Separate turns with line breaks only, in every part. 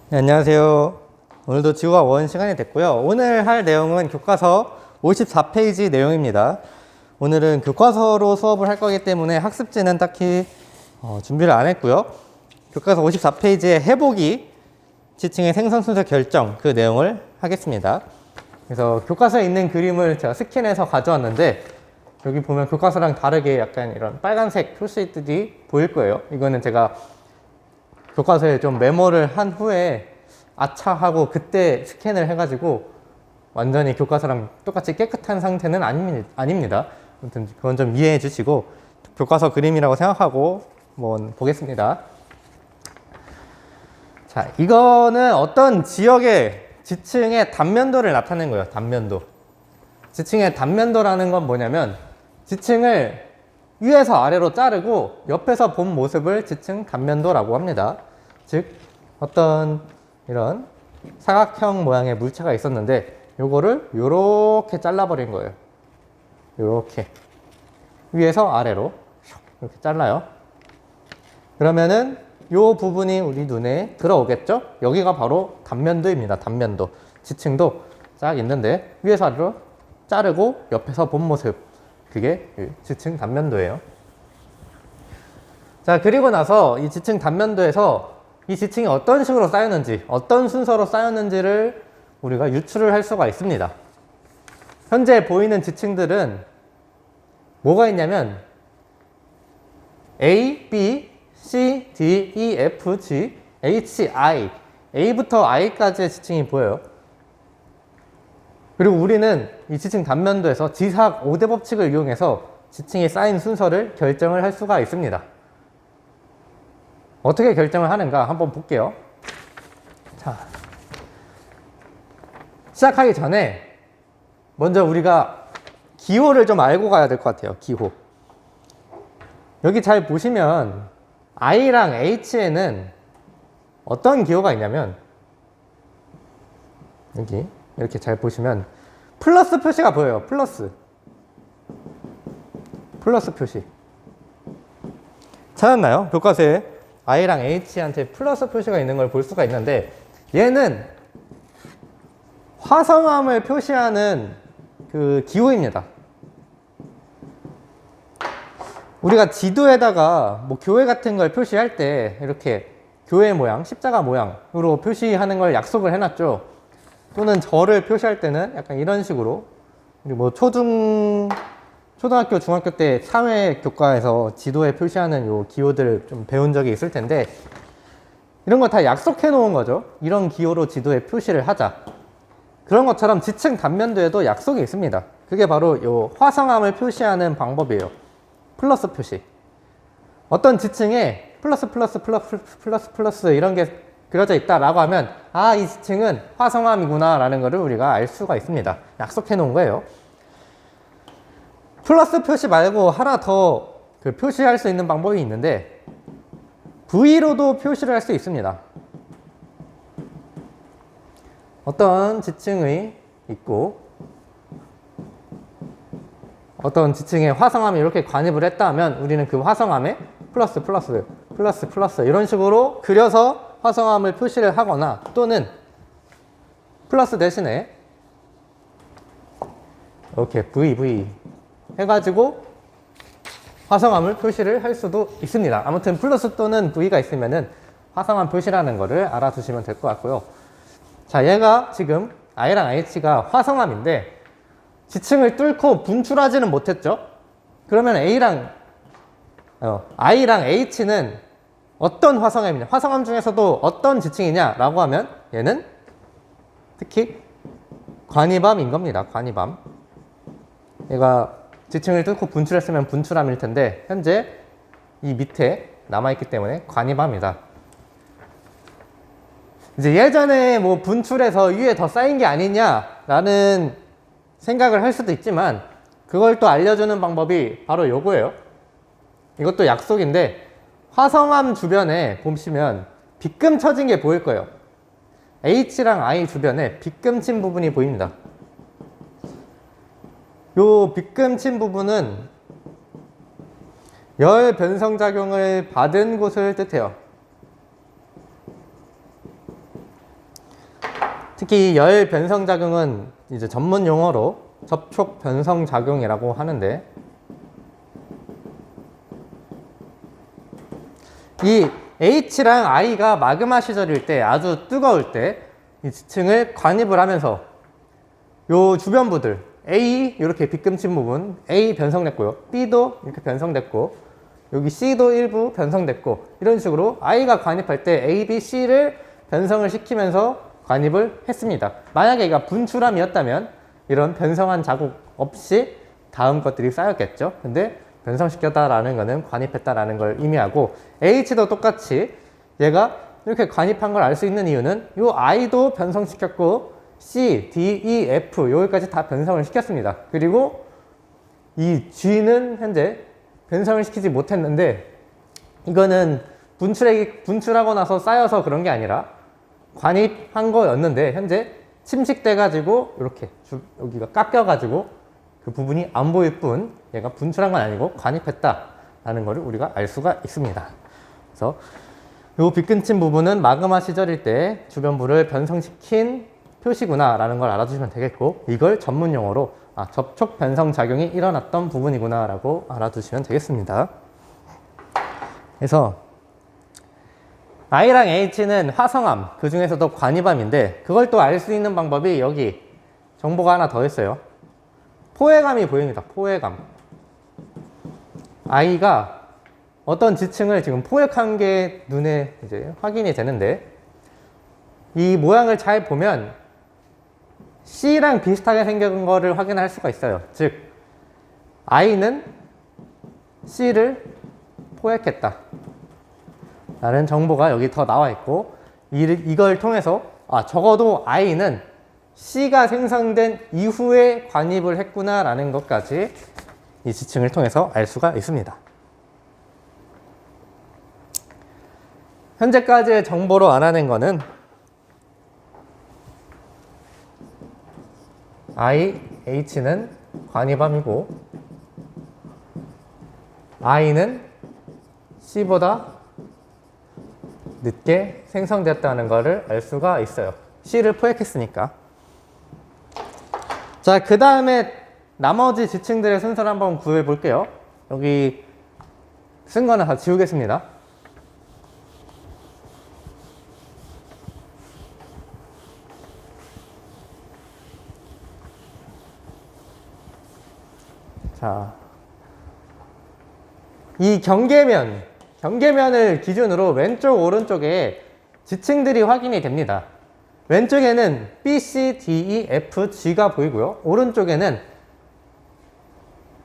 네, 안녕하세요. 오늘도 지구가 원 시간이 됐고요. 오늘 할 내용은 교과서 54페이지 내용입니다. 오늘은 교과서로 수업을 할 거기 때문에 학습지는 딱히 준비를 안 했고요. 교과서 54페이지에 해보기, 지층의 생성 순서 결정, 그 내용을 하겠습니다. 그래서 교과서에 있는 그림을 제가 스캔해서 가져왔는데, 여기 보면 교과서랑 다르게 약간 이런 빨간색 표시들이 보일 거예요. 이거는 제가 교과서에 좀 메모를 한 후에 아차 하고 그때 스캔을 해가지고 완전히 교과서랑 똑같이 깨끗한 상태는 아닙니다. 아무튼 그건 좀 이해해 주시고 교과서 그림이라고 생각하고 한번 보겠습니다. 자, 이거는 어떤 지역의 지층의 단면도를 나타낸 거예요. 단면도. 지층의 단면도라는 건 뭐냐면 지층을 위에서 아래로 자르고 옆에서 본 모습을 지층 단면도라고 합니다. 즉 어떤 이런 사각형 모양의 물체가 있었는데 요거를 요렇게 잘라버린 거예요. 요렇게 위에서 아래로 이렇게 잘라요. 그러면은 요 부분이 우리 눈에 들어오겠죠? 여기가 바로 단면도입니다. 단면도. 지층도 쫙 있는데 위에서 아래로 자르고 옆에서 본 모습, 그게 지층 단면도예요. 자, 그리고 나서 이 지층 단면도에서 이 지층이 어떤 식으로 쌓였는지, 어떤 순서로 쌓였는지를 우리가 유추를 할 수가 있습니다. 현재 보이는 지층들은 뭐가 있냐면 A, B, C, D, E, F, G, H, I, A부터 I까지의 지층이 보여요. 그리고 우리는 이 지층 단면도에서 지삭 5대 법칙을 이용해서 지층이 쌓인 순서를 결정을 할 수가 있습니다. 어떻게 결정을 하는가 한번 볼게요. 자, 시작하기 전에 먼저 우리가 기호를 좀 알고 가야 될 것 같아요. 기호. 여기 잘 보시면 I랑 H에는 어떤 기호가 있냐면 여기 이렇게 잘 보시면 플러스 표시가 보여요. 플러스 표시 찾았나요? 교과서에 I랑 H한테 플러스 표시가 있는 걸 볼 수가 있는데 얘는 화성암을 표시하는 그 기호입니다. 우리가 지도에다가 뭐 교회 같은 걸 표시할 때 이렇게 교회 모양, 십자가 모양으로 표시하는 걸 약속을 해놨죠. 또는 절을 표시할 때는 약간 이런 식으로, 그리고 뭐 초등학교, 중학교 때 사회 교과에서 지도에 표시하는 요 기호들 좀 배운 적이 있을 텐데, 이런 거 다 약속해 놓은 거죠. 이런 기호로 지도에 표시를 하자. 그런 것처럼 지층 단면도에도 약속이 있습니다. 그게 바로 요 화성암을 표시하는 방법이에요. 플러스 표시. 어떤 지층에 플러스 이런 게 그려져 있다라고 하면 아, 이 지층은 화성암이구나 라는 것을 우리가 알 수가 있습니다. 약속해 놓은 거예요. 플러스 표시 말고 하나 더 그 표시할 수 있는 방법이 있는데 V로도 표시를 할 수 있습니다. 어떤 지층이 있고 어떤 지층에 화성암이 이렇게 관입을 했다 하면 우리는 그 화성암에 플러스 이런 식으로 그려서 화성암을 표시를 하거나 또는 플러스 대신에 이렇게 V 해가지고 화성암을 표시를 할 수도 있습니다. 아무튼 플러스 또는 V가 있으면은 화성암 표시라는 거를 알아두시면 될 것 같고요. 자, 얘가 지금 I랑 H가 화성암인데 지층을 뚫고 분출하지는 못했죠. 그러면 I랑 H는 어떤 화성암이냐, 화성암 중에서도 어떤 지층이냐 라고 하면 얘는 특히 관이밤인 겁니다. 관이밤. 얘가 지층을 뚫고 분출했으면 분출암일 텐데 현재 이 밑에 남아있기 때문에 관이밤이다. 이제 예전에 뭐 분출해서 위에 더 쌓인 게 아니냐라는 생각을 할 수도 있지만 그걸 또 알려주는 방법이 바로 요거예요. 이것도 약속인데 화성암 주변에 보시면 빗금 쳐진 게 보일 거예요. H랑 I 주변에 빗금 친 부분이 보입니다. 요 빗금 친 부분은 열 변성작용을 받은 곳을 뜻해요. 특히 이 열 변성작용은 이제 전문 용어로 접촉 변성작용이라고 하는데, 이 H랑 I가 마그마 시절일 때, 아주 뜨거울 때 이 지층을 관입을 하면서 요 주변부들 A 이렇게 빗금친 부분 A 변성됐고요, B도 이렇게 변성됐고, 여기 C도 일부 변성됐고, 이런 식으로 I가 관입할 때 A, B, C를 변성을 시키면서 관입을 했습니다. 만약에 얘가 분출함이었다면 이런 변성한 자국 없이 다음 것들이 쌓였겠죠. 근데 변성시켰다라는 거는 관입했다라는 걸 의미하고, H도 똑같이 얘가 이렇게 관입한 걸 알 수 있는 이유는 요 I도 변성시켰고 C, D, E, F 여기까지 다 변성을 시켰습니다. 그리고 이 G는 현재 변성을 시키지 못했는데, 이거는 분출하고 나서 쌓여서 그런 게 아니라 관입한 거였는데 현재 침식돼 가지고 이렇게 여기가 깎여 가지고 그 부분이 안 보일 뿐 얘가 분출한 건 아니고 관입했다라는 거를 우리가 알 수가 있습니다. 그래서 요 빗근친 부분은 마그마 시절일 때 주변부를 변성시킨 표시구나 라는 걸 알아두시면 되겠고, 이걸 전문 용어로 접촉 변성 작용이 일어났던 부분이구나 라고 알아두시면 되겠습니다. 그래서 I랑 H는 화성암, 그 중에서도 관입암인데, 그걸 또 알 수 있는 방법이 여기 정보가 하나 더 있어요. 포획암이 보입니다. 포획암. I가 어떤 지층을 지금 포획한 게 눈에 이제 확인이 되는데, 이 모양을 잘 보면 C랑 비슷하게 생긴 거를 확인할 수가 있어요. 즉 I는 C를 포획했다 라는 정보가 여기 더 나와 있고, 이걸 통해서 적어도 I는 C가 생성된 이후에 관입을 했구나 라는 것까지 이 지층을 통해서 알 수가 있습니다. 현재까지의 정보로 알아낸 거는 I, H는 관입암이고 I는 C보다 늦게 생성됐다는 것을 알 수가 있어요. C를 포획했으니까. 자, 그 다음에 나머지 지층들의 순서를 한번 구해 볼게요. 여기 쓴 거는 다 지우겠습니다. 자, 이 경계면을 기준으로 왼쪽, 오른쪽에 지층들이 확인이 됩니다. 왼쪽에는 B, C, D, E, F, G가 보이고요. 오른쪽에는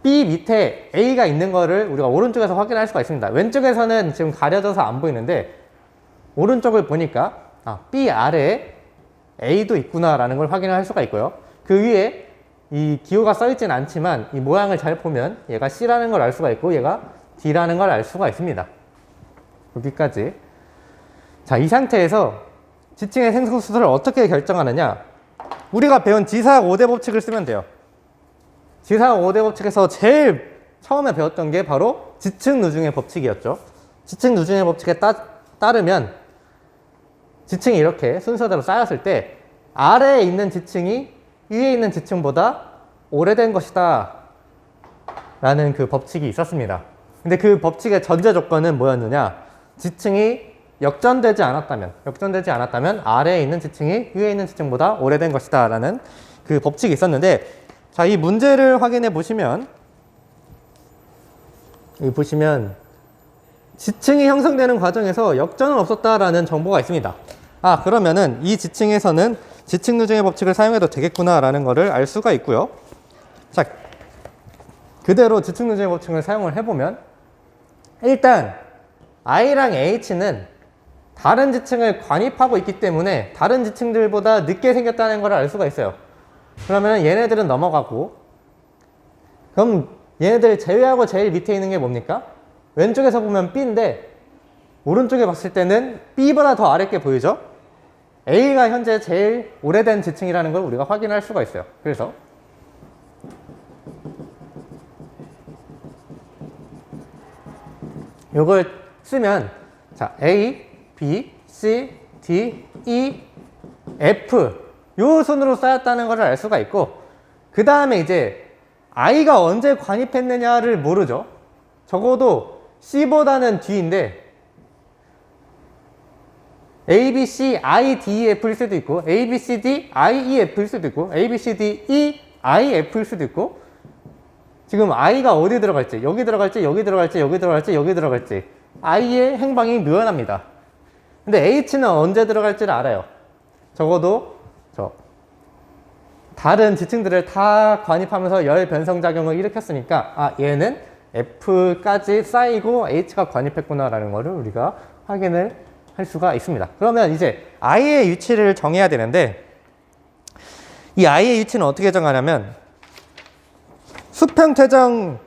B 밑에 A가 있는 거를 우리가 오른쪽에서 확인할 수가 있습니다. 왼쪽에서는 지금 가려져서 안 보이는데, 오른쪽을 보니까 B 아래에 A도 있구나라는 걸 확인할 수가 있고요. 그 위에 이 기호가 써있진 않지만 이 모양을 잘 보면 얘가 C라는 걸 알 수가 있고 얘가 D라는 걸 알 수가 있습니다. 여기까지. 자, 이 상태에서 지층의 생성 수를 어떻게 결정하느냐, 우리가 배운 지사학 5대 법칙을 쓰면 돼요. 지사학 5대 법칙에서 제일 처음에 배웠던 게 바로 지층 누중의 법칙이었죠. 지층 누중의 법칙에 따르면 지층이 이렇게 순서대로 쌓였을 때 아래에 있는 지층이 위에 있는 지층보다 오래된 것이다 라는 그 법칙이 있었습니다. 근데 그 법칙의 전제 조건은 뭐였느냐, 지층이 역전되지 않았다면 아래에 있는 지층이 위에 있는 지층보다 오래된 것이다 라는 그 법칙이 있었는데, 자, 이 문제를 확인해 보시면 여기 보시면 지층이 형성되는 과정에서 역전은 없었다라는 정보가 있습니다. 그러면은 이 지층에서는 지층 누중의 법칙을 사용해도 되겠구나 라는 거를 알 수가 있고요. 자, 그대로 지층 누중의 법칙을 사용을 해보면 일단 I랑 H는 다른 지층을 관입하고 있기 때문에 다른 지층들보다 늦게 생겼다는 걸 알 수가 있어요. 그러면 얘네들은 넘어가고, 그럼 얘네들 제외하고 제일 밑에 있는 게 뭡니까? 왼쪽에서 보면 B인데 오른쪽에 봤을 때는 B보다 더 아랫게 보이죠? A가 현재 제일 오래된 지층이라는 걸 우리가 확인할 수가 있어요. 그래서 요걸 쓰면, 자, A, B, C, D, E, F 요 순으로 쌓였다는 것을 알 수가 있고, 그 다음에 이제 i가 언제 관입했느냐를 모르죠. 적어도 c보다는 뒤인데 A, B, C, I, D, F일 수도 있고 A, B, C, D, I, E, F일 수도 있고 A, B, C, D, E, I, F일 수도 있고, 지금 i가 어디 들어갈지, 여기 들어갈지, 여기 들어갈지, 여기 들어갈지, 여기 들어갈지 i의 행방이 묘연합니다. 근데 h는 언제 들어갈지를 알아요. 적어도 다른 지층들을 다 관입하면서 열 변성작용을 일으켰으니까, 아, 얘는 F까지 쌓이고 H가 관입했구나라는 거를 우리가 확인을 할 수가 있습니다. 그러면 이제 I의 위치를 정해야 되는데, 이 I의 위치는 어떻게 정하냐면, 수평태정,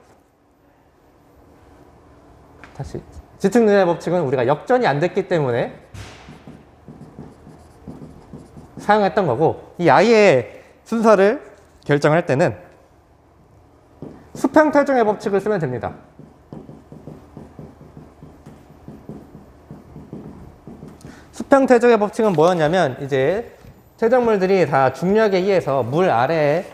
다시, 지층능의 법칙은 우리가 역전이 안 됐기 때문에 사용했던 거고, 이 I의 순서를 결정할 때는 수평태정의 법칙을 쓰면 됩니다. 수평태정의 법칙은 뭐였냐면, 이제 퇴적물들이 다 중력에 의해서 물 아래에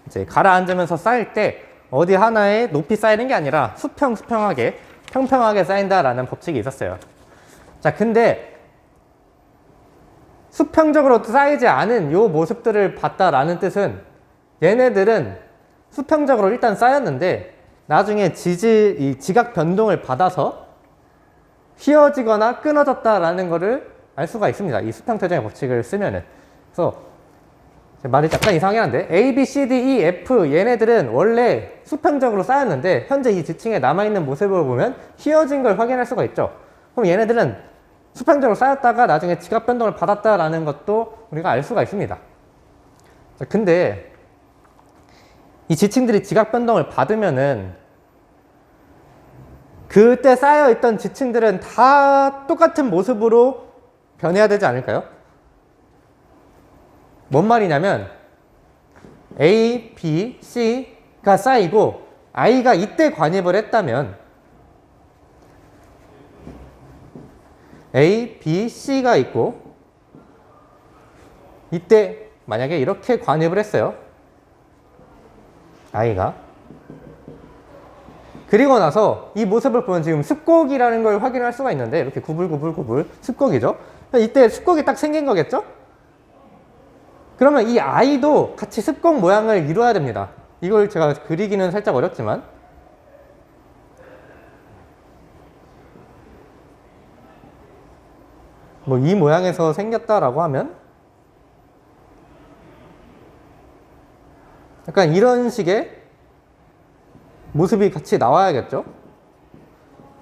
이제 가라앉으면서 쌓일 때 어디 하나에 높이 쌓이는 게 아니라 수평하게 평평하게 쌓인다라는 법칙이 있었어요. 자, 근데 수평적으로 쌓이지 않은 요 모습들을 봤다라는 뜻은, 얘네들은 수평적으로 일단 쌓였는데 나중에 이 지각 변동을 받아서 휘어지거나 끊어졌다라는 거를 알 수가 있습니다. 이 수평태정의 법칙을 쓰면은. 그래서 말이 약간 이상하긴 한데, A, B, C, D, E, F 얘네들은 원래 수평적으로 쌓였는데 현재 이 지층에 남아있는 모습을 보면 휘어진 걸 확인할 수가 있죠. 그럼 얘네들은 수평적으로 쌓였다가 나중에 지각 변동을 받았다라는 것도 우리가 알 수가 있습니다. 자, 근데 이 지층들이 지각 변동을 받으면은 그때 쌓여있던 지층들은 다 똑같은 모습으로 변해야 되지 않을까요? 뭔 말이냐면, A, B, C가 쌓이고 I가 이때 관입을 했다면 A, B, C가 있고, 이때 만약에 이렇게 관입을 했어요. I가. 그리고 나서 이 모습을 보면 지금 습곡이라는 걸 확인할 수가 있는데, 이렇게 구불구불구불 습곡이죠. 이때 습곡이 딱 생긴 거겠죠? 그러면 이 I도 같이 습곡 모양을 이루어야 됩니다. 이걸 제가 그리기는 살짝 어렵지만, 뭐 이 모양에서 생겼다라고 하면 약간 이런 식의 모습이 같이 나와야겠죠?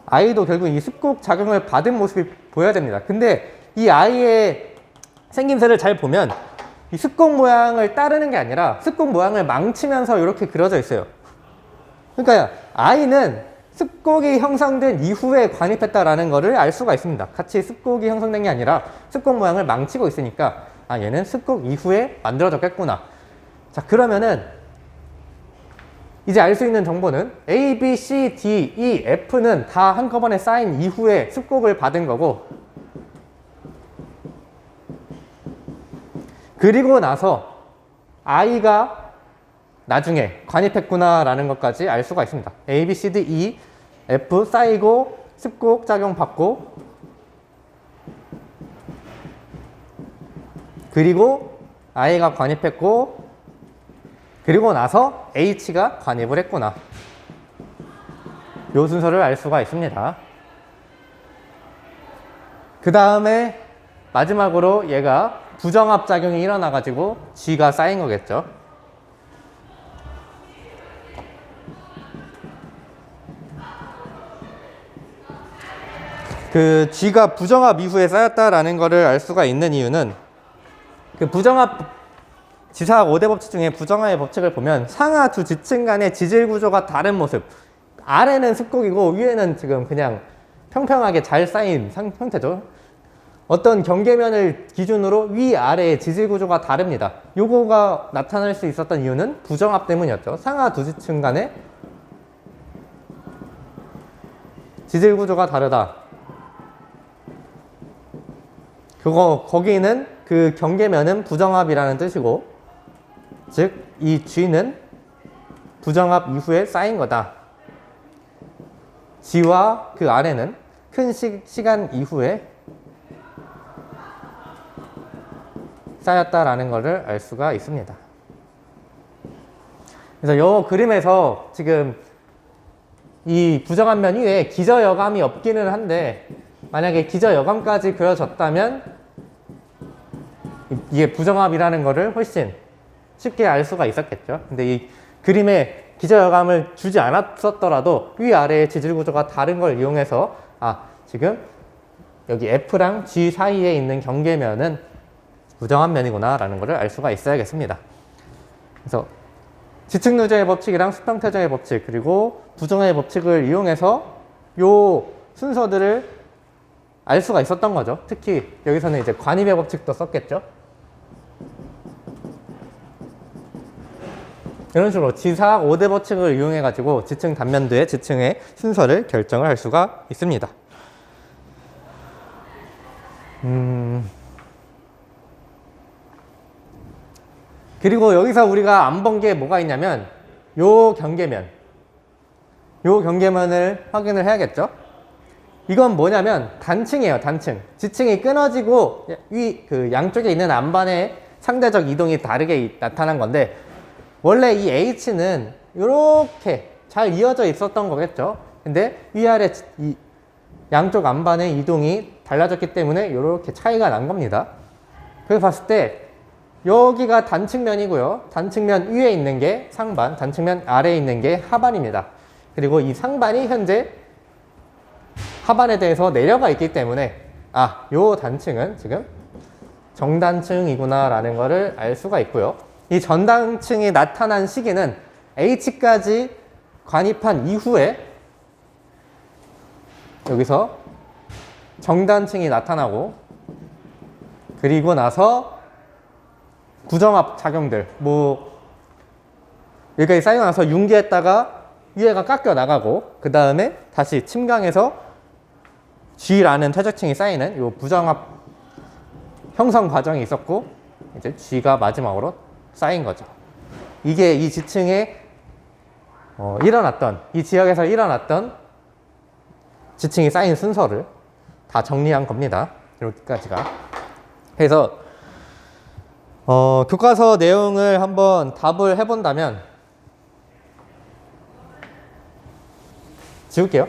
I도 결국 이 습곡 작용을 받은 모습이 보여야 됩니다. 근데 이 I의 생김새를 잘 보면 이 습곡 모양을 따르는 게 아니라 습곡 모양을 망치면서 이렇게 그려져 있어요. 그러니까 I는 습곡이 형성된 이후에 관입했다라는 것을 알 수가 있습니다. 같이 습곡이 형성된 게 아니라 습곡 모양을 망치고 있으니까, 아, 얘는 습곡 이후에 만들어졌겠구나. 자, 그러면은 이제 알 수 있는 정보는 A, B, C, D, E, F는 다 한꺼번에 쌓인 이후에 습곡을 받은 거고, 그리고 나서 I가 나중에 관입했구나라는 것까지 알 수가 있습니다. A, B, C, D, E, F 쌓이고 습곡 작용 받고, 그리고 I가 관입했고, 그리고 나서 H가 관입을 했구나. 요 순서를 알 수가 있습니다. 그 다음에 마지막으로 얘가 부정합 작용이 일어나가지고 G가 쌓인 거겠죠. 그 G가 부정합 이후에 쌓였다라는 것을 알 수가 있는 이유는, 그 부정합 지사학 5대 법칙 중에 부정합의 법칙을 보면 상하 두 지층 간의 지질 구조가 다른 모습, 아래는 습곡이고 위에는 지금 그냥 평평하게 잘 쌓인 형태죠. 어떤 경계면을 기준으로 위아래의 지질 구조가 다릅니다. 요거가 나타날 수 있었던 이유는 부정합 때문이었죠. 상하 두 지층 간의 지질 구조가 다르다. 거기는 그 경계면은 부정합이라는 뜻이고, 즉 이 G는 부정합 이후에 쌓인 거다. G와 그 아래는 큰 시간 이후에 쌓였다라는 것을 알 수가 있습니다. 그래서 이 그림에서 지금 이 부정한 면 위에 기저여감이 없기는 한데, 만약에 기저여감까지 그려졌다면 이게 부정합이라는 것을 훨씬 쉽게 알 수가 있었겠죠. 근데 이 그림에 기저여감을 주지 않았었더라도 위아래의 지질 구조가 다른 걸 이용해서 지금 여기 F랑 G 사이에 있는 경계면은 부정한 면이구나 라는 것을 알 수가 있어야겠습니다. 그래서 지층누제의 법칙이랑 수평태정의 법칙, 그리고 부정의 법칙을 이용해서 요 순서들을 알 수가 있었던 거죠. 특히 여기서는 이제 관입의 법칙도 썼겠죠. 이런 식으로 지사학 5대 법칙을 이용해 가지고 지층 단면도의 지층의 순서를 결정을 할 수가 있습니다. 그리고 여기서 우리가 안 본 게 뭐가 있냐면 요 경계면을 확인을 해야겠죠. 이건 뭐냐면 단층이에요. 단층. 지층이 끊어지고 그 양쪽에 있는 안반의 상대적 이동이 다르게 나타난 건데, 원래 이 H는 이렇게 잘 이어져 있었던 거겠죠. 근데 위아래 이 양쪽 안반의 이동이 달라졌기 때문에 이렇게 차이가 난 겁니다. 그래서 봤을 때 여기가 단층면이고요. 단층면 위에 있는 게 상반, 단층면 아래에 있는 게 하반입니다. 그리고 이 상반이 현재 하반에 대해서 내려가 있기 때문에 요 단층은 지금 정단층이구나 라는 것을 알 수가 있고요. 이 전단층이 나타난 시기는 H까지 관입한 이후에 여기서 정단층이 나타나고, 그리고 나서 부정합 작용들, 여기까지 쌓이고 나서 융기했다가 위에가 깎여 나가고, 그 다음에 다시 침강해서 G라는 퇴적층이 쌓이는 이 부정합 형성 과정이 있었고, 이제 G가 마지막으로 쌓인 거죠. 이게 이 지층에 이 지역에서 일어났던 지층이 쌓인 순서를 다 정리한 겁니다. 여기까지가. 그래서 교과서 내용을 한번 답을 해본다면, 지울게요.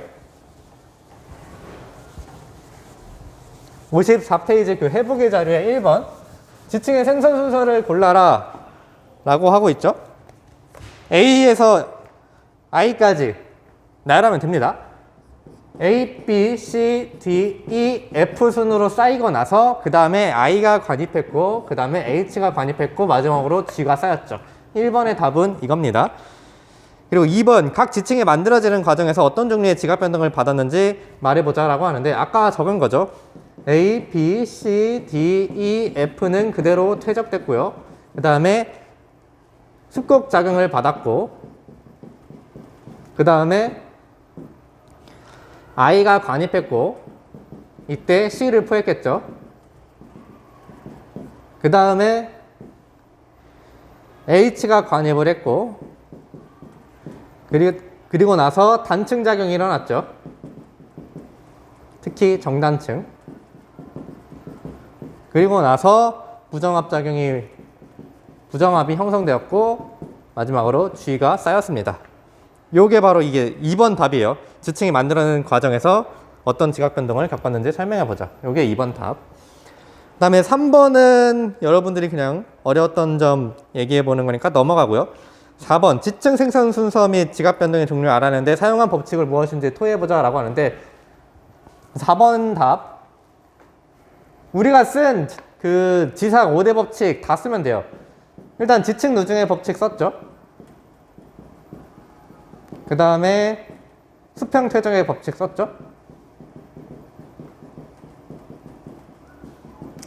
54페이지 그 해보기 자료에 1번 지층의 생성 순서를 골라라 라고 하고 있죠. A에서 I까지 나열하면 됩니다. A, B, C, D, E, F 순으로 쌓이고 나서 그 다음에 I가 관입했고, 그 다음에 H가 관입했고, 마지막으로 G가 쌓였죠. 1번의 답은 이겁니다. 그리고 2번 각 지층이 만들어지는 과정에서 어떤 종류의 지각 변동을 받았는지 말해보자 라고 하는데, 아까 적은 거죠. A, B, C, D, E, F는 그대로 퇴적됐고요. 그 다음에 습곡 작용을 받았고, 그 다음에 I가 관입했고, 이때 C를 포획했죠. 그 다음에 H가 관입을 했고, 그리고 나서 단층 작용이 일어났죠. 특히 정단층. 그리고 나서 부정합이 형성되었고, 마지막으로 G가 쌓였습니다. 요게 바로 이게 2번 답이에요. 지층이 만들어내는 과정에서 어떤 지각 변동을 겪었는지 설명해보자. 요게 2번 답. 그 다음에 3번은 여러분들이 그냥 어려웠던 점 얘기해보는 거니까 넘어가고요. 4번 지층 생성 순서 및 지각 변동의 종류를 알아내는데 사용한 법칙을 무엇인지 토의해보자 라고 하는데, 4번 답 우리가 쓴 그 지사학 5대 법칙 다 쓰면 돼요. 일단 지층 누중의 법칙 썼죠. 그 다음에 수평 퇴적의 법칙 썼죠.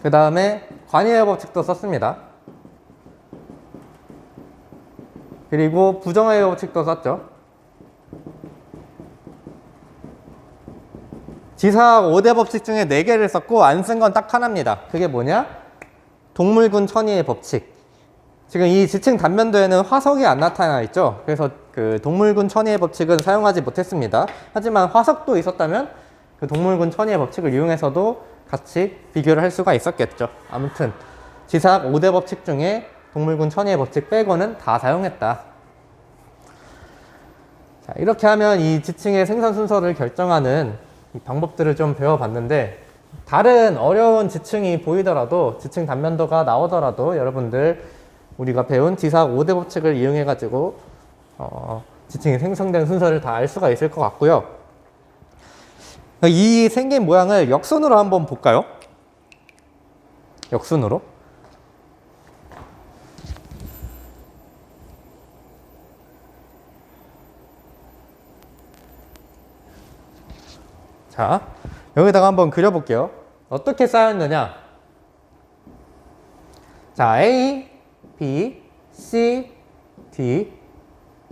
그 다음에 관이의 법칙도 썼습니다. 그리고 부정의 법칙도 썼죠. 지사학 5대 법칙 중에 4개를 썼고 안 쓴 건 딱 하나입니다. 그게 뭐냐? 동물군 천의의 법칙. 지금 이 지층 단면도에는 화석이 안 나타나 있죠. 그래서 그 동물군 천의의 법칙은 사용하지 못했습니다. 하지만 화석도 있었다면 그 동물군 천의의 법칙을 이용해서도 같이 비교를 할 수가 있었겠죠. 아무튼 지사학 5대 법칙 중에 동물군 천의의 법칙 빼고는 다 사용했다. 자, 이렇게 하면 이 지층의 생산 순서를 결정하는 이 방법들을 좀 배워봤는데, 다른 어려운 지층이 보이더라도, 지층 단면도가 나오더라도 여러분들 우리가 배운 지사학 5대 법칙을 이용해 가지고 지층이 생성된 순서를 다 알 수가 있을 것 같고요. 이 생긴 모양을 역순으로 한번 볼까요? 역순으로. 자, 여기다가 한번 그려볼게요. 어떻게 쌓였느냐? 자, A, B, C, D,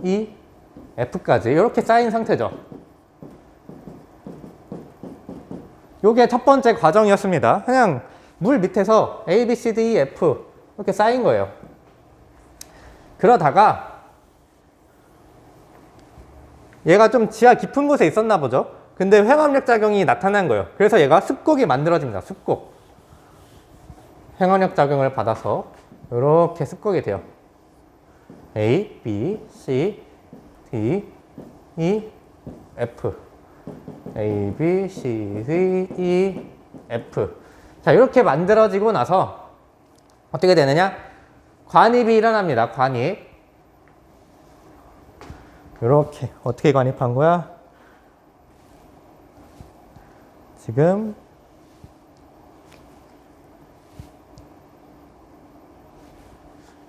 E, F까지 이렇게 쌓인 상태죠. 요게 첫 번째 과정이었습니다. 그냥 물 밑에서 A, B, C, D, E, F 이렇게 쌓인 거예요. 그러다가 얘가 좀 지하 깊은 곳에 있었나 보죠. 근데 횡압력 작용이 나타난 거예요. 그래서 얘가 습곡이 만들어집니다. 습곡. 횡압력 작용을 받아서 이렇게 습곡이 돼요. A, B, C, D, E, F. A, B, C, D, E, F. 자, 이렇게 만들어지고 나서 어떻게 되느냐? 관입이 일어납니다. 관입. 이렇게 어떻게 관입한 거야? 지금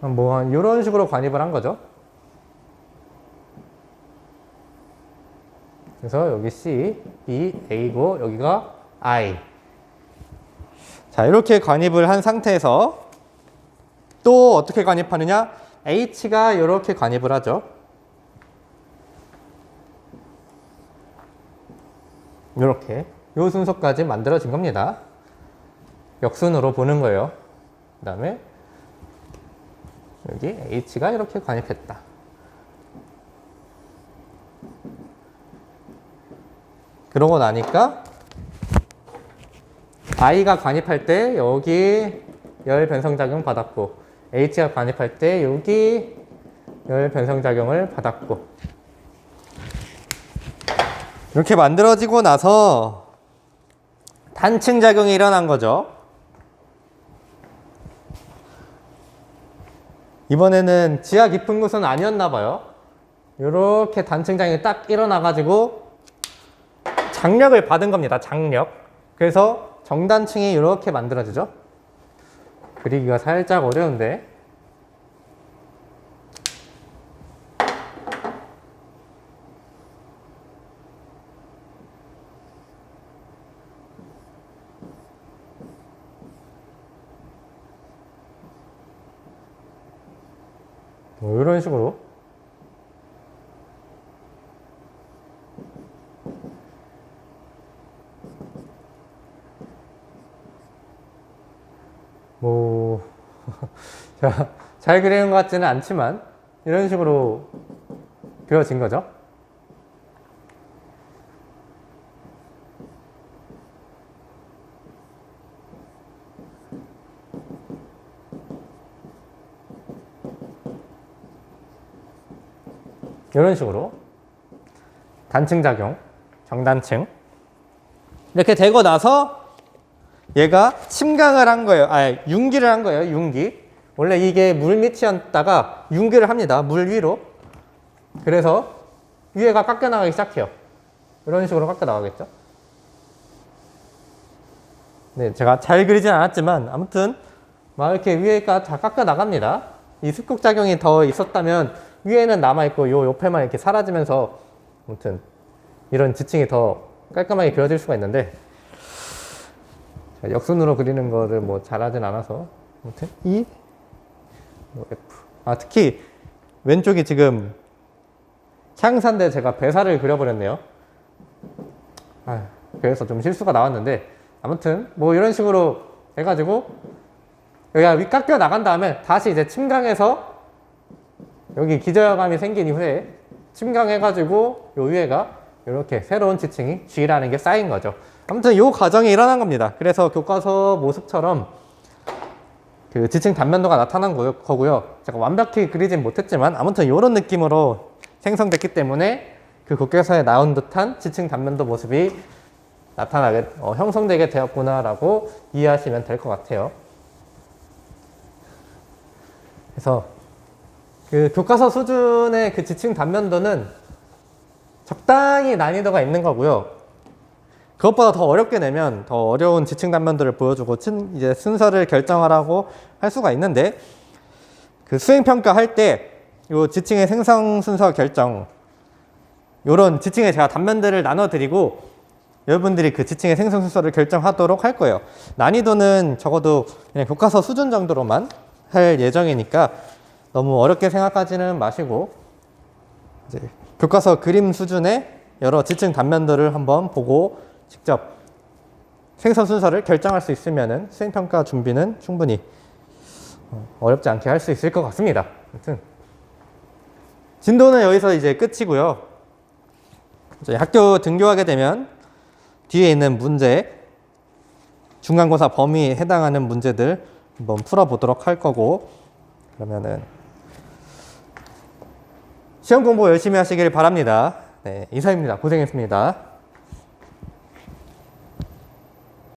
뭐 이런 식으로 관입을 한 거죠. 그래서 여기 C, B, A고 여기가 I. 자, 이렇게 관입을 한 상태에서 또 어떻게 관입하느냐? H가 이렇게 관입을 하죠. 이렇게 이 순서까지 만들어진 겁니다. 역순으로 보는 거예요. 그 다음에 여기 H가 이렇게 관입했다. 그러고 나니까 I가 관입할 때 여기 열 변성작용 받았고, H가 관입할 때 여기 열 변성작용을 받았고, 이렇게 만들어지고 나서 단층작용이 일어난 거죠. 이번에는 지하 깊은 곳은 아니었나 봐요. 이렇게 단층작용이 딱 일어나가지고 장력을 받은 겁니다. 장력. 그래서 정단층이 이렇게 만들어지죠. 그리기가 살짝 어려운데. 뭐 이런 식으로 뭐 잘 그리는 것 같지는 않지만 이런 식으로 그려진 거죠. 이런 식으로 단층 작용, 정단층 이렇게 되고 나서 얘가 침강을 한 거예요. 융기를 한 거예요. 융기. 원래 이게 물 밑이었다가 융기를 합니다. 물 위로. 그래서 위에가 깎여 나가기 시작해요. 이런 식으로 깎여 나가겠죠. 네, 제가 잘 그리진 않았지만 아무튼 막 이렇게 위에가 다 깎여 나갑니다. 이 습곡 작용이 더 있었다면 위에는 남아있고 요 옆에만 이렇게 사라지면서 아무튼 이런 지층이 더 깔끔하게 그려질 수가 있는데, 역순으로 그리는 거를 뭐 잘하진 않아서 아무튼 E, F. 특히 왼쪽이 지금 향사인데 제가 배사를 그려버렸네요. 그래서 좀 실수가 나왔는데, 아무튼 뭐 이런 식으로 해가지고 여기가 위 깎여 나간 다음에 다시 이제 침강해서 여기 기저감이 생긴 이후에 침강해가지고 요 위에가 이렇게 새로운 지층이 G라는 게 쌓인 거죠. 아무튼 요 과정이 일어난 겁니다. 그래서 교과서 모습처럼 그 지층 단면도가 나타난 거고요. 제가 완벽히 그리진 못했지만 아무튼 이런 느낌으로 생성됐기 때문에 그 교과서에 나온 듯한 지층 단면도 모습이 나타나게 형성되게 되었구나라고 이해하시면 될 것 같아요. 그래서 그 교과서 수준의 그 지층 단면도는 적당히 난이도가 있는 거고요. 그것보다 더 어렵게 내면 더 어려운 지층 단면도를 보여주고 이제 순서를 결정하라고 할 수가 있는데, 그 수행평가 할 때 요 지층의 생성 순서 결정, 요런 지층에 제가 단면들을 나눠드리고 여러분들이 그 지층의 생성 순서를 결정하도록 할 거예요. 난이도는 적어도 그냥 교과서 수준 정도로만 할 예정이니까 너무 어렵게 생각하지는 마시고 이제 교과서 그림 수준의 여러 지층 단면들을 한번 보고 직접 생성 순서를 결정할 수 있으면은 수행평가 준비는 충분히 어렵지 않게 할 수 있을 것 같습니다. 아무튼 진도는 여기서 이제 끝이고요. 이제 학교 등교하게 되면 뒤에 있는 문제, 중간고사 범위에 해당하는 문제들 한번 풀어보도록 할 거고, 그러면은 시험 공부 열심히 하시길 바랍니다. 네, 이상입니다. 고생했습니다.